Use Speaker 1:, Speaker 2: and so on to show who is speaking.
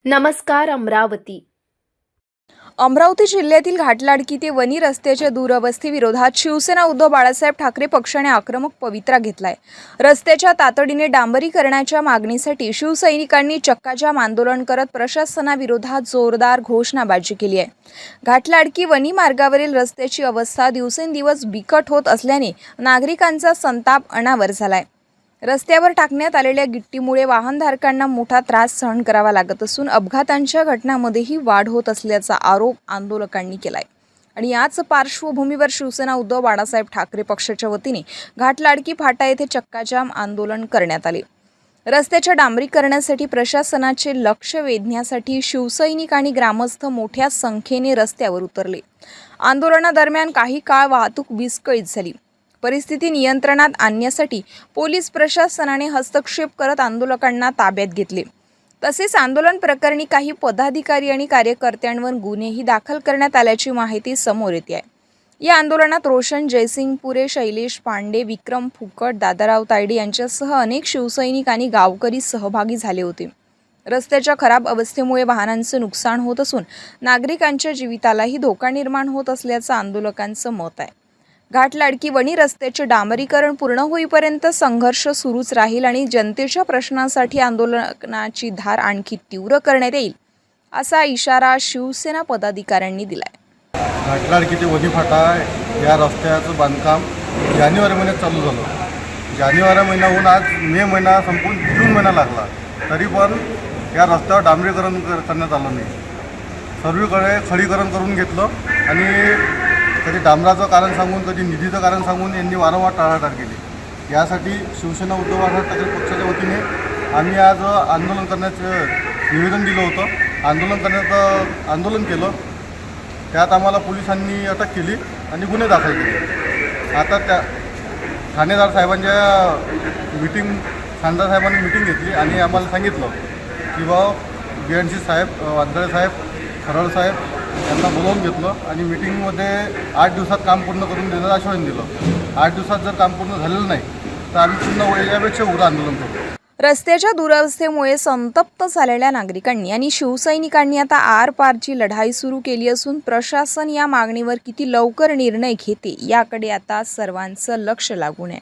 Speaker 1: नमस्कार अमरावती.
Speaker 2: अमरावती जिल्ह्यातील घाटलाडकी ते वणी रस्त्याच्या दुरवस्थेविरोधात शिवसेना उद्धव बाळासाहेब ठाकरे पक्षाने आक्रमक पवित्रा घेतलाय. रस्त्याच्या तातडीने डांबरीकरणाच्या मागणीसाठी शिवसैनिकांनी चक्काजाम आंदोलन करत प्रशासनाविरोधात जोरदार घोषणाबाजी केली आहे. घाटलाडकी वणी मार्गावरील रस्त्याची अवस्था दिवसेंदिवस बिकट होत असल्याने नागरिकांचा संताप अनावर झालाय. रस्त्यावर टाकण्यात आलेल्या गिट्टीमुळे वाहनधारकांना मोठा त्रास सहन करावा लागत असून अपघातांच्या घटनांमध्येही वाढ होत असल्याचा आरोप आंदोलकांनी केलाय. आणि याच पार्श्वभूमीवर शिवसेना उद्धव बाळासाहेब ठाकरे पक्षाच्या वतीने घाटलाडकी फाटा येथे चक्काजाम आंदोलन करण्यात आले. रस्त्याच्या डांबरीकरणासाठी प्रशासनाचे लक्ष वेधण्यासाठी शिवसैनिक आणि ग्रामस्थ मोठ्या संख्येने रस्त्यावर उतरले. आंदोलनादरम्यान काही काळ वाहतूक विस्कळीत झाली. परिस्थिती नियंत्रणात आणण्यासाठी पोलीस प्रशासनाने हस्तक्षेप करत आंदोलकांना ताब्यात घेतले. तसेच आंदोलन प्रकरणी काही पदाधिकारी आणि कार्यकर्त्यांवर गुन्हेही दाखल करण्यात आल्याची माहिती समोर येते आहे. या आंदोलनात रोशन जयसिंगपुरे, शैलेश पांडे, विक्रम फुकट, दादाराव तायडे यांच्यासह अनेक शिवसैनिक आणि गावकरी सहभागी झाले होते. रस्त्याच्या खराब अवस्थेमुळे वाहनांचे नुकसान होत असून नागरिकांच्या जीवितालाही धोका निर्माण होत असल्याचं आंदोलकांचं मत आहे. घाटलाडकी वणी रस्त्याचे डांबरीकरण पूर्ण होईपर्यंत संघर्ष सुरूच राहील आणि जनतेच्या प्रश्नांसाठी आंदोलनाची धार आणखी तीव्र करण्यात येईल असा इशारा शिवसेना पदाधिकाऱ्यांनी दिलाय.
Speaker 3: घाटलाडकी ते वणी फाटा या रस्त्याचं बांधकाम जानेवारी महिन्यात चालू झालं. जानेवारी महिन्याहून आज मे महिना संपून जून महिना लागला, तरी पण या रस्त्यावर डांबरीकरण करण्यात आलं नाही. सर्वीकडे खडीकरण करून घेतलं आणि कधी डांबराचं कारण सांगून, कधी निधीचं कारण सांगून यांनी वारंवार टाळाटाळ केली. यासाठी शिवसेना उद्धव बाळासाहेब ठाकरे पक्षाच्या वतीने आम्ही आज आंदोलन करण्याचं निवेदन दिलं होतं. आंदोलन केलं. त्यात आम्हाला पोलिसांनी अटक केली आणि गुन्हे दाखल केले. आता त्या ठाणेदार साहेबांच्या ठाणेदार साहेबांनी मिटिंग घेतली आणि आम्हाला सांगितलं की बाबा BNC साहेब, वांदळे साहेब, खरळ साहेब यांना बोलावून घेतलं आणि मिटिंगमध्ये 8 दिवसात काम पूर्ण करून देण्याचं आश्वासन दिलं. 8 दिवसात जर काम पूर्ण झालेलं नाही तर आम्ही पुन्हा यापेक्षा उग्र आंदोलन करू.
Speaker 2: रस्त्याच्या दुरवस्थेमुळे संतप्त झालेल्या नागरिकांनी आणि शिवसैनिकांनी आता आरपारची लढाई सुरू केली असून प्रशासन या मागणीवर किती लवकर निर्णय घेते याकडे आता सर्वांचं लक्ष लागून आहे.